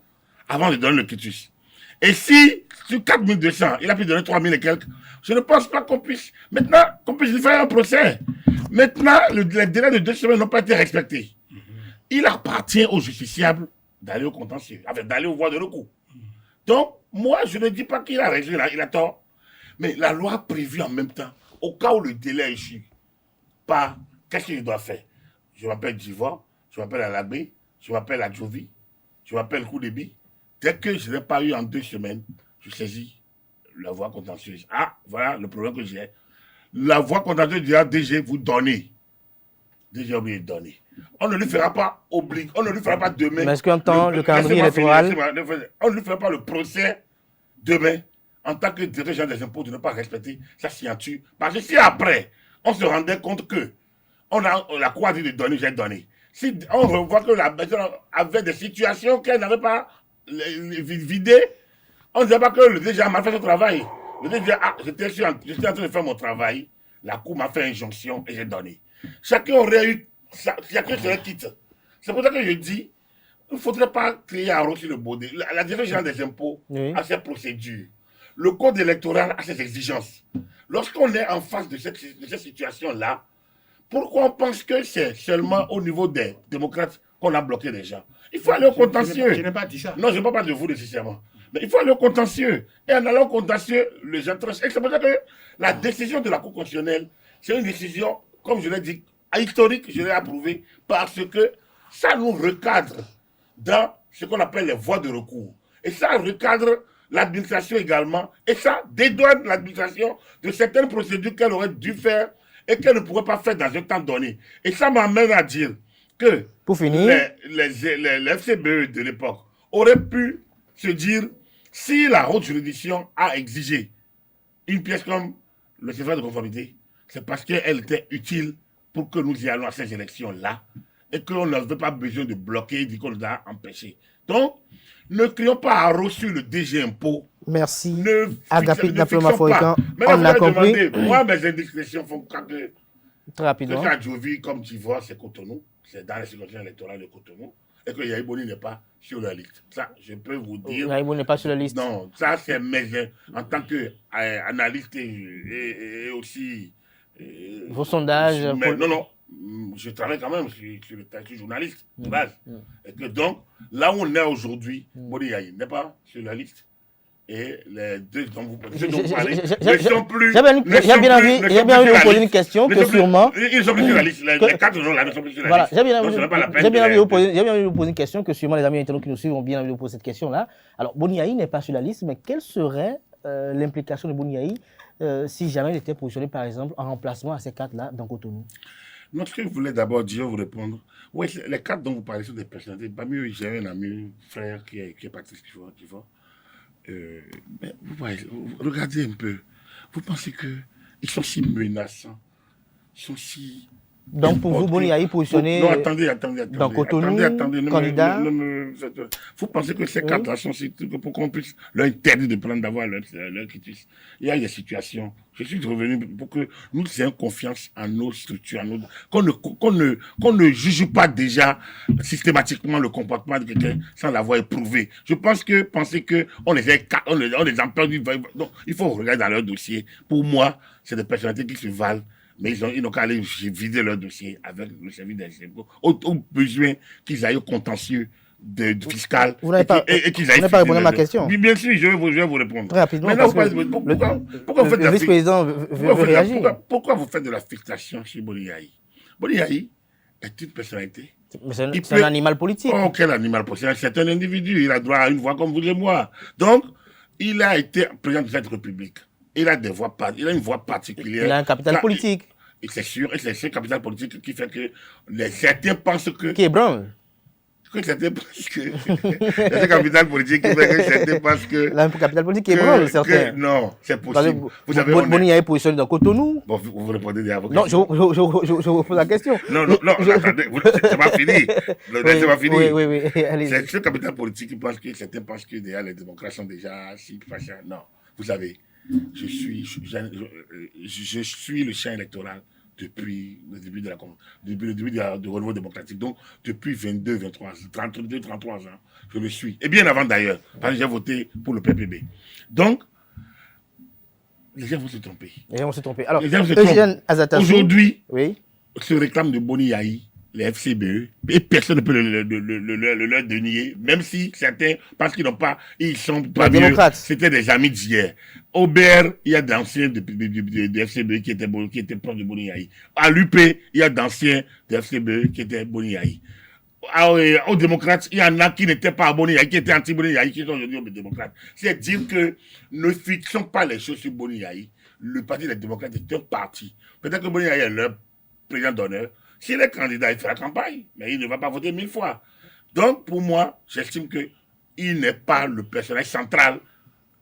avant de donner le quitus. Et si, sur 4200, il a pu donner 3000 et quelques, je ne pense pas qu'on puisse lui faire un procès. Maintenant, les délais de 2 semaines n'ont pas été respectés. Il appartient aux justiciables d'aller au contentieux, d'aller aux voies de recours. Donc, moi, je ne dis pas qu'il a raison, il a tort. Mais la loi a prévu en même temps, au cas où le délai est échu, qu'est-ce qu'il doit faire? Je m'appelle Djivo, je m'appelle Alabé, je m'appelle Adjovi, je m'appelle Koudebi. Dès que je n'ai pas eu en 2 semaines, je saisis la voie contentieuse. Ah, voilà le problème que j'ai. La voie contentieuse dira DG, vous donnez. DG a oublié de donner. On ne lui fera pas obliger, on ne lui fera pas demain. Mais est-ce qu'en temps, le calendrier électoral... On ne lui fera pas le procès demain en tant que directeur général des impôts de ne pas respecter sa signature. Parce que si après, on se rendait compte que la Cour a dit de donner, j'ai donné. Si on revoit que la personne avait des situations qu'elle n'avait pas vidées, on ne disait pas que le DG a mal fait son travail. Le DG j'étais en train de faire mon travail, la Cour m'a fait injonction et j'ai donné. Chacun aurait eu, chacun serait quitte. C'est pour ça que je dis, il ne faudrait pas créer un roche sur le baudet. La direction générale des impôts a ses procédures. Le code électoral a ses exigences. Lorsqu'on est en face de cette situation-là, pourquoi on pense que c'est seulement au niveau des démocrates qu'on a bloqué les gens? Il faut aller au contentieux. Je n'ai pas dit ça. Non, je ne parle pas de vous nécessairement. Mais il faut aller au contentieux. Et en allant au contentieux, les gens tranchent. Et c'est pour ça que la décision de la Cour constitutionnelle, c'est une décision, comme je l'ai dit, historique, je l'ai approuvée, parce que ça nous recadre dans ce qu'on appelle les voies de recours. Et ça recadre l'administration également. Et ça dédouane l'administration de certaines procédures qu'elle aurait dû faire et qu'elle ne pourrait pas faire dans un temps donné. Et ça m'amène à dire que Pour finir, les FCBE de l'époque auraient pu se dire, si la haute juridiction a exigé une pièce comme le certificat de conformité, c'est parce qu'elle était utile pour que nous y allions à ces élections-là et qu'on n'avait pas besoin de bloquer, dit qu'on nous a empêchés. Donc, ne crions pas à reçu le DG Impôt. merci. Agapit Naploma Foikan, Maintenant, on a compris. Moi, mes indiscrétions font que Très rapidement. à Djovi, comme tu vois, c'est Cotonou, c'est dans les circonscriptions électorales de Cotonou, et que Yaïboni n'est pas sur la liste. Ça, je peux vous dire. Yaïboni n'est pas sur la liste. Non, ça, c'est mes. En tant qu'analyste et aussi. Vos sondages. Non, non. Je travaille quand même sur le statut journaliste de base. Et que donc, là où on est aujourd'hui, Boni Yaï n'est pas sur la liste. Et les deux dont vous parlez ne sont plus. J'ai bien envie de vous poser une question que sûrement. Ils sont plus sur la liste. Les quatre là ne sont plus sur la voilà, liste. J'ai bien envie de vous poser une question que sûrement les amis internautes qui nous suivent ont bien envie de vous poser cette question-là. Alors, Boni Yaï n'est pas sur la liste, mais quelle serait l'implication de Boni Yaï si jamais il était positionné, par exemple, en remplacement à ces quatre-là dans Cotonou? Non, ce que je voulais d'abord dire, vous répondre. Oui, les quatre dont vous parlez sont des personnalités. Parmi eux, j'ai un ami, frère, qui est Patrice Kivor. Mais vous voyez, regardez un peu. Vous pensez qu'ils sont si menaçants, ils sont si... Donc pour vous, Boni Yaï positionné dans Cotonou, candidat. Vous pensez que ces quatre-là sont si... pour qu'on puisse leur interdire de prendre d'avoir leur quitus. Il y a des situations. Je suis revenu pour que nous ayons confiance en nos structures, qu'on ne juge pas déjà systématiquement le comportement de quelqu'un sans l'avoir éprouvé. Je pense que penser qu'on les empêche, non, il faut regarder dans leur dossier. Pour moi, c'est des personnalités qui se valent. Mais ils n'ont qu'à aller vider leur dossier avec le service des impôts, au besoin qu'ils aillent au contentieux fiscal. Vous n'avez pas répondu à ma question. Oui, bien sûr, je vais vous répondre. Très rapidement, maintenant, pourquoi vous faites le vice-président veut réagir. Pourquoi vous faites de la fixation sur Boni Yaï? Boni Yaï est une personnalité. C'est un animal politique. Oh, quel animal politique? C'est un individu. Il a droit à une voix comme vous et moi. Donc, il a été président de cette République. Il a une voix particulière. Il a un capital politique. C'est sûr, et c'est ce capital politique qui fait que certains pensent que... Qui est branle. Que certains pensent que... c'est ce capital politique qui fait que certains pensent que... Le capital politique qui est branle, certains. Non, c'est possible. Vous avez Boni Yaï positionné dans Cotonou. Bon, vous répondez déjà à vos questions. Non, je vous pose la question. Non, attendez, c'est pas fini. C'est pas fini. Oui, allez-y. C'est ce capital politique qui pense que certains pensent que déjà les démocrates sont déjà... Non, vous savez... Je suis le champ électoral depuis le début du renouveau démocratique. Donc, depuis 22, 23, 32, 33 ans, je le suis. Et bien avant d'ailleurs, parce que j'ai voté pour le PPB. Donc, les gens vont se tromper. Alors, Eugène Azatassou, aujourd'hui, se réclame de Boni Yaï, les FCBE, et personne ne peut le leur dénier, même si certains, parce qu'ils n'ont pas, ils sont pas vieux, c'était des amis d'hier. Aubert, il y a d'anciens de FCBE qui étaient proches de Boni Yaï. À l'UP, il y a d'anciens de FCBE qui étaient Boni Yaï. Aux démocrates, il y en a qui n'étaient pas à Boni Yaï, qui étaient anti-Boni Yaï, qui sont aujourd'hui aux démocrates. C'est dire que ne fixons pas les choses sur Boni Yaï. Le parti des démocrates est un parti. Peut-être que Boni Yaï est leur président d'honneur. S'il est candidat, il fait la campagne, mais il ne va pas voter 1000 fois. Donc, pour moi, j'estime qu'il n'est pas le personnage central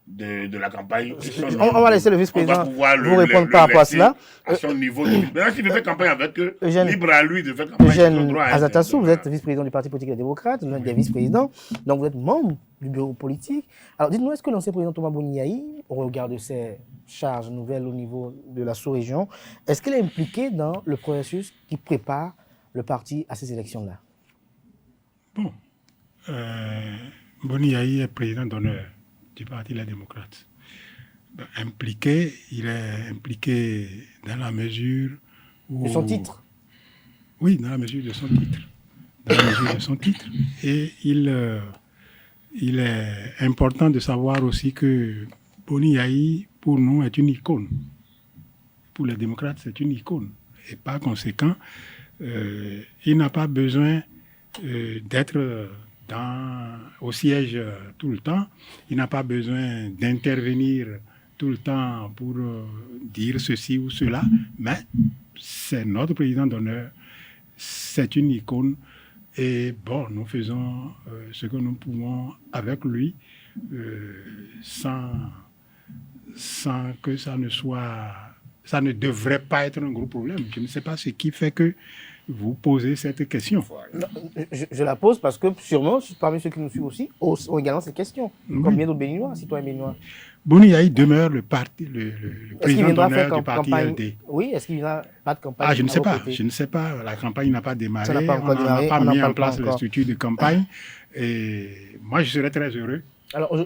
de la campagne. On va laisser le vice-président vous répondre par rapport à cela. À son niveau. Maintenant, s'il veut faire campagne avec eux, libre à lui de faire campagne. Eugène Azatassou, vous êtes vice-président du Parti politique des démocrates, l'un des vice-présidents, donc vous êtes membre du bureau politique. Alors, dites-nous, est-ce que l'ancien président Thomas Boni Yaï, au regard de ses charges nouvelles au niveau de la sous-région, est-ce qu'il est impliqué dans le processus qui prépare le parti à ces élections-là? Bon, Boni Yaï est président d'honneur du Parti des démocrates. Impliqué, il est impliqué dans la mesure où... De son titre? Oui, dans la mesure de son titre. Dans la mesure de son titre. Et il est important de savoir aussi que Boni Yaï, pour nous, est une icône. Pour les démocrates, c'est une icône. Et par conséquent, il n'a pas besoin d'être au siège tout le temps. Il n'a pas besoin d'intervenir tout le temps pour dire ceci ou cela. Mais c'est notre président d'honneur, c'est une icône. Et bon, nous faisons ce que nous pouvons avec lui sans que ça ne devrait pas être un gros problème. Je ne sais pas ce qui fait que vous posez cette question. Non, je la pose parce que sûrement, parmi ceux qui nous suivent aussi, ont également cette question. Oui. Combien d'autres Béninois, citoyens béninois? Bouniaï demeure le président d'honneur du parti campagne? LD. Oui, est-ce qu'il n'y aura pas de campagne? Ah, je ne sais pas. Je ne sais pas. La campagne n'a pas démarré. Ça n'a pas encore démarré. On n'a pas mis en place les structures de campagne. Et moi, je serais très heureux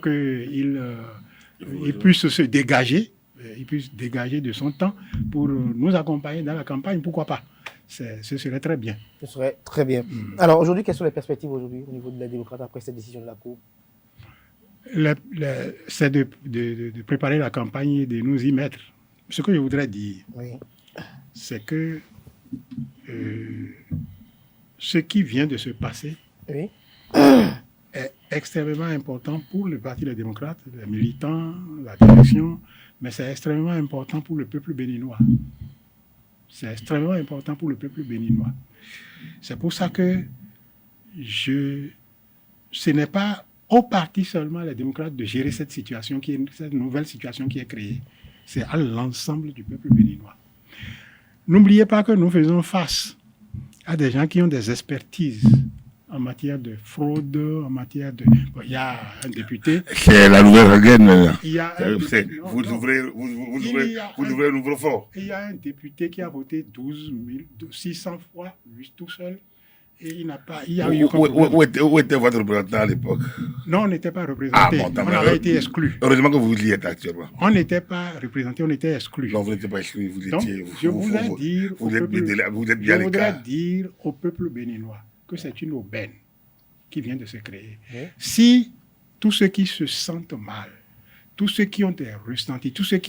qu'il puisse se dégager, il puisse dégager de son temps pour nous accompagner dans la campagne. Pourquoi pas? Ce serait très bien. Ce serait très bien. Alors aujourd'hui, quelles sont les perspectives aujourd'hui au niveau de la démocrate après cette décision de la Cour? C'est de préparer la campagne et de nous y mettre. Ce que je voudrais dire, oui, c'est que ce qui vient de se passer oui, est extrêmement important pour le Parti des démocrates, les militants, la direction, mais c'est extrêmement important pour le peuple béninois. C'est extrêmement important pour le peuple béninois. C'est pour ça que ce n'est pas au parti seulement, les démocrates, de gérer cette situation, cette nouvelle situation qui est créée. C'est à l'ensemble du peuple béninois. N'oubliez pas que nous faisons face à des gens qui ont des expertises en matière de fraude, en matière de... Bon, il y a un député... C'est la nouvelle rengaine maintenant. Il y a un, vous ouvrez un nouveau fort. Il y a un député qui a voté 600 fois, lui tout seul. Et il n'a pas... Où était votre représentant à l'époque? Non, on n'était pas représenté. On avait été exclus. Heureusement que vous y êtes actuellement. On n'était pas représenté, on était exclus. Non, vous n'étiez pas exclus, vous Donc, étiez... je voudrais dire au peuple béninois que c'est une aubaine qui vient de se créer. Oui. Si tous ceux qui se sentent mal, tous ceux qui ont des ressentis, tous ceux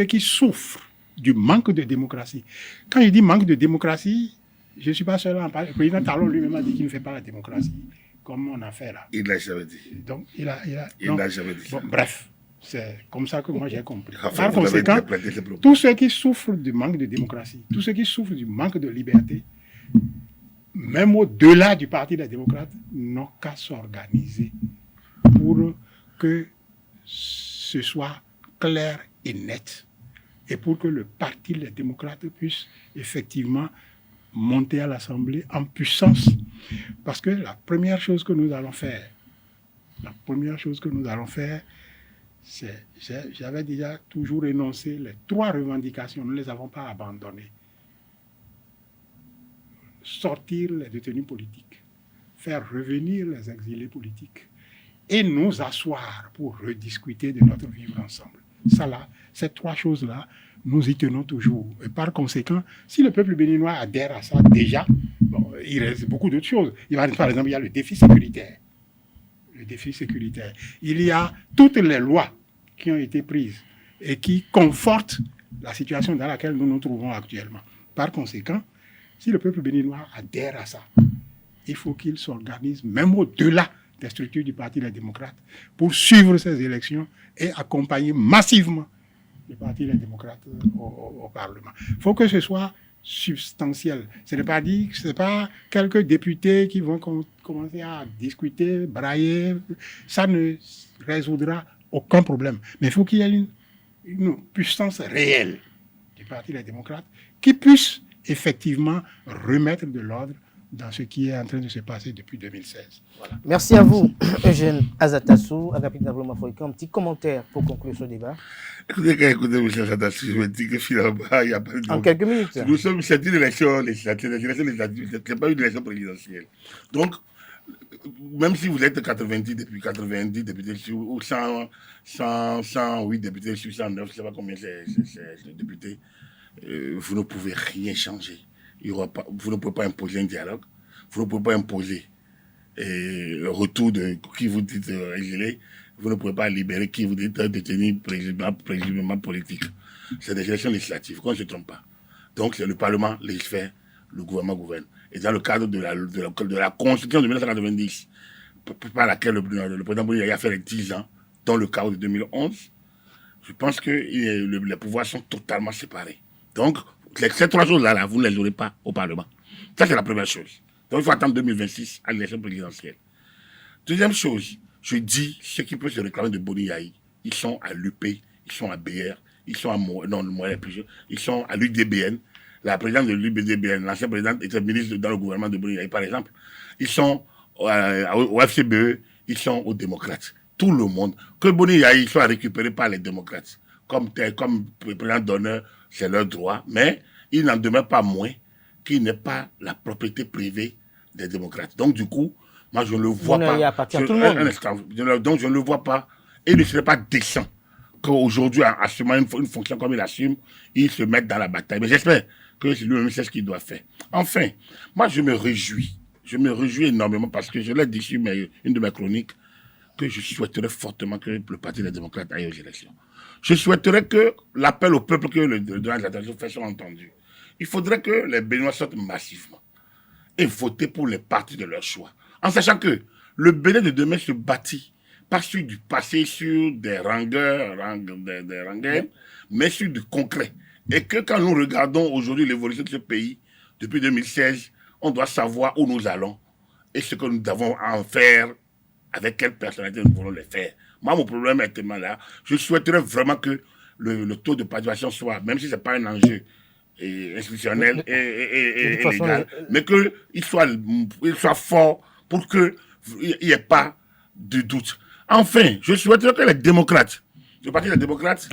qui souffrent du manque de démocratie. Quand je dis manque de démocratie, je ne suis pas seul à en parler. Le président Talon lui-même a dit qu'il ne fait pas la démocratie comme on a fait là. Il ne l'a jamais dit. Donc, il n'a jamais dit. Bon, bref, c'est comme ça que moi j'ai compris. Par conséquent, tous ceux qui souffrent du manque de démocratie, tous ceux qui souffrent du manque de liberté, même au-delà du Parti des démocrates, n'ont qu'à s'organiser pour que ce soit clair et net et pour que le Parti des démocrates puisse effectivement monter à l'Assemblée en puissance. Parce que la première chose que nous allons faire, c'est, j'avais déjà toujours énoncé les 3 revendications, nous ne les avons pas abandonnées. Sortir les détenus politiques, faire revenir les exilés politiques et nous asseoir pour rediscuter de notre vivre ensemble. Ça là, ces 3 choses-là, nous y tenons toujours. Et par conséquent, si le peuple béninois adhère à ça déjà, bon, il reste beaucoup d'autres choses. Par exemple, il y a le défi sécuritaire. Il y a toutes les lois qui ont été prises et qui confortent la situation dans laquelle nous nous trouvons actuellement. Par conséquent, si le peuple béninois adhère à ça, il faut qu'il s'organise, même au-delà des structures du Parti des démocrates, pour suivre ces élections et accompagner massivement le Parti des démocrates au Parlement. Il faut que ce soit substantiel. Ce n'est pas dit que ce n'est pas quelques députés qui vont commencer à discuter, brailler. Ça ne résoudra aucun problème. Mais il faut qu'il y ait une puissance réelle du Parti des démocrates qui puisse effectivement remettre de l'ordre dans ce qui est en train de se passer depuis 2016. Voilà. Merci à vous, Eugène Azatassou, Agapit Navloma Foïka. Un petit commentaire pour conclure ce débat. Écoutez, M. Azatassou, je me dis que finalement, il n'y a pas de... En quelques minutes. Nous sommes sur une élection législative, ce n'est pas une élection présidentielle. Donc, même si vous êtes 90 députés ou 108 députés sur 109, je ne sais pas combien c'est de députés, vous ne pouvez rien changer. Vous ne pouvez pas imposer un dialogue, vous ne pouvez pas imposer le retour de qui vous dites exilé, vous ne pouvez pas libérer qui vous dites détenu présumément politique. C'est des élections législatives, qu'on ne se trompe pas. Donc le Parlement légifère, le gouvernement gouverne. Et dans le cadre de la Constitution de 1990, par laquelle le président Bouniaï a fait les 10 ans, dans le cadre de 2011, je pense que les pouvoirs sont totalement séparés. Donc, Ces trois choses-là, vous ne les aurez pas au Parlement. Ça, c'est la première chose. Donc, il faut attendre 2026 à l'élection présidentielle. Deuxième chose, je dis, ceux qui peuvent se réclamer de Boni Yahi, ils sont à l'UP, ils sont à BR, ils sont à ils sont à l'UDBN. La présidente de l'UDBN, l'ancienne présidente, était ministre dans le gouvernement de Boni Yahi, par exemple. Ils sont au FCBE, ils sont aux démocrates. Tout le monde. Que Boni Yahi soit récupéré par les démocrates. Comme président d'honneur, c'est leur droit. Mais il n'en demeure pas moins qu'il n'est pas la propriété privée des démocrates. Donc, du coup, moi, je ne le vois pas. Donc, je ne le vois pas. Et il ne serait pas décent qu'aujourd'hui, en assumant une fonction comme il assume, il se mette dans la bataille. Mais j'espère que lui-même sait ce qu'il doit faire. Enfin, moi, je me réjouis. Je me réjouis énormément parce que je l'ai dit sur une de mes chroniques que je souhaiterais fortement que le Parti des démocrates aille aux élections. Je souhaiterais que l'appel au peuple que le Donald Attalsou fait soit entendu. Il faudrait que les Béninois sortent massivement et voter pour les partis de leur choix. En sachant que le Bénin de demain se bâtit pas sur du passé, sur des rangueurs, mais sur du concret. Et que quand nous regardons aujourd'hui l'évolution de ce pays, depuis 2016, on doit savoir où nous allons et ce que nous devons en faire, avec quelle personnalité nous voulons les faire. Moi, mon problème est tellement là. Je souhaiterais vraiment que le taux de participation soit, même si ce n'est pas un enjeu institutionnel et légal, mais qu'il soit fort pour qu'il n'y ait pas de doute. Enfin, je souhaiterais que les démocrates, le Parti des démocrates,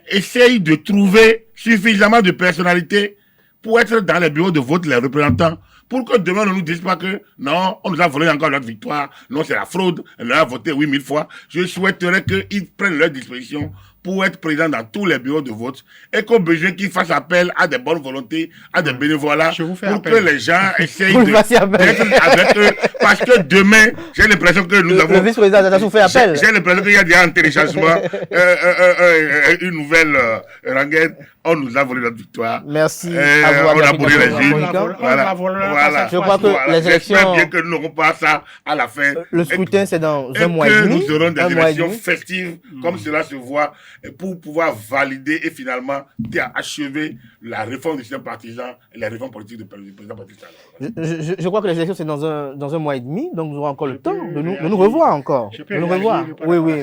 essayent de trouver suffisamment de personnalités pour être dans les bureaux de vote, les représentants, pour que demain, on ne nous dise pas que non, on nous a volé encore notre victoire, non, c'est la fraude, on a voté 8000 fois. Je souhaiterais qu'ils prennent leur disposition pour être présents dans tous les bureaux de vote et qu'au besoin qu'ils fassent appel à des bonnes volontés, à des bénévolats, pour que les gens essayent d'être avec eux. Parce que demain, j'ai l'impression que nous avons... Le vice-président Attalsou fait appel. J'ai l'impression qu'il y a déjà un téléchargement, une nouvelle rengaine. On nous a volé notre victoire. Merci à vous. On a brûlé les îles. Voilà. Je crois que les élections... J'espère bien que nous n'aurons pas ça à la fin. Le scrutin, c'est dans un mois et demi. Que nous aurons des élections festives, comme cela se voit, pour pouvoir valider et finalement achever la réforme du système partisan et la réforme politique du président Patrice Talon. Je crois que les élections, c'est dans un mois et demi, donc nous aurons encore le temps de nous revoir encore. De nous revoir. Oui.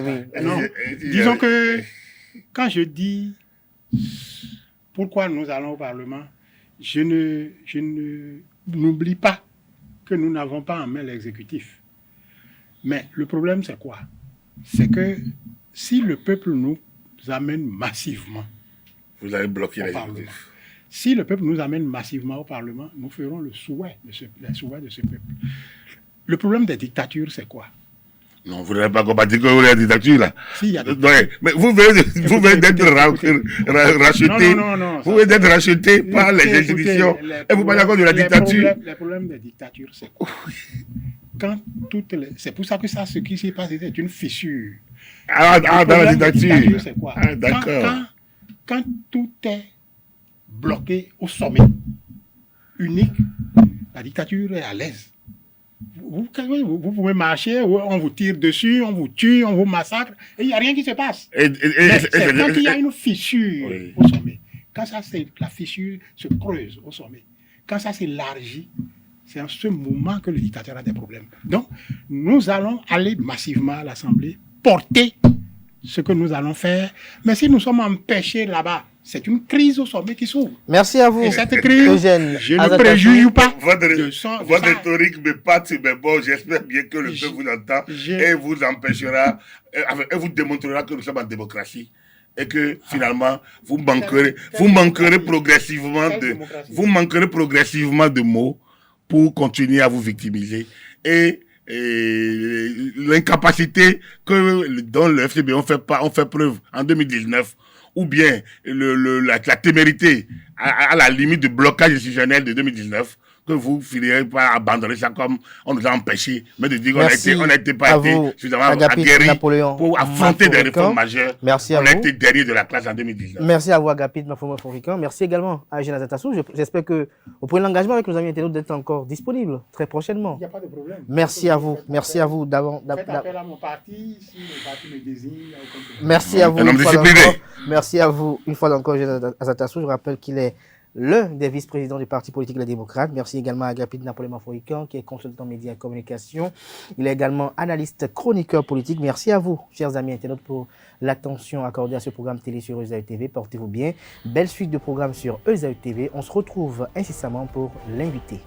Non, disons que quand je dis pourquoi nous allons au Parlement, je n'oublie pas que nous n'avons pas en main l'exécutif. Mais le problème, c'est quoi? C'est que si le peuple nous amène massivement... Vous allez bloquer l'exécutif. Si le peuple nous amène massivement au Parlement, nous ferons le souhait de ce peuple. Le problème des dictatures, c'est quoi? Non, vous n'avez pas combattu que vous avez la dictature, là. Si, il y a mais vous venez d'être racheté. Non. Vous venez d'être racheté par les institutions. Et vous parlez encore de la dictature. Le problème des dictatures, c'est quoi? C'est pour ça que ce qui s'est passé, c'est une fissure. Dans la dictature. C'est quoi? D'accord. Quand tout est bloqué au sommet, unique, la dictature est à l'aise. Vous pouvez marcher, on vous tire dessus, on vous tue, on vous massacre, et il n'y a rien qui se passe. C'est quand il y a une fissure au sommet, quand la fissure se creuse au sommet, quand ça s'élargit, c'est en ce moment que le dictateur a des problèmes. Donc, nous allons aller massivement à l'Assemblée, porter ce que nous allons faire, mais si nous sommes empêchés là-bas, c'est une crise au sommet qui s'ouvre. Merci à vous. Et cette crise, Eugène, je ne préjuge pas. Votre rhétorique me passe, mais bon, j'espère bien que le peuple vous entend et vous empêchera, et vous démontrera que nous sommes en démocratie. Et que finalement, vous manquerez progressivement de mots pour continuer à vous victimiser. Et l'incapacité dont le FCB ont fait preuve en 2019, ou bien la témérité à la limite du blocage institutionnel de 2019, que vous finirez par abandonner ça comme on nous a empêchés, mais de dire qu'on n'a été pas suffisamment aguerris pour affronter des réformes majeures. Merci à vous. On a été dernier de la classe en 2019. Merci à vous, Agapit Mafoma-Forican. Merci également à Eugène Azatassou. J'espère que vous prenez l'engagement avec nos amis internautes d'être encore disponibles très prochainement. Il n'y a pas de problème. Merci à vous. Merci à vous d'avoir. Faites appel à mon parti, si le parti me désigne. Merci à vous. Merci à vous une fois encore, Eugène Azatassou. Je rappelle qu'il est l'un des vice-présidents du Parti politique Les Démocrates. Merci également à Agapit Napoléon-Mafoïcan, qui est consultant médias et communication. Il est également analyste chroniqueur politique. Merci à vous, chers amis internautes, pour l'attention accordée à ce programme télé sur ESAE TV. Portez-vous bien. Belle suite de programmes sur ESAE TV. On se retrouve incessamment pour l'invité.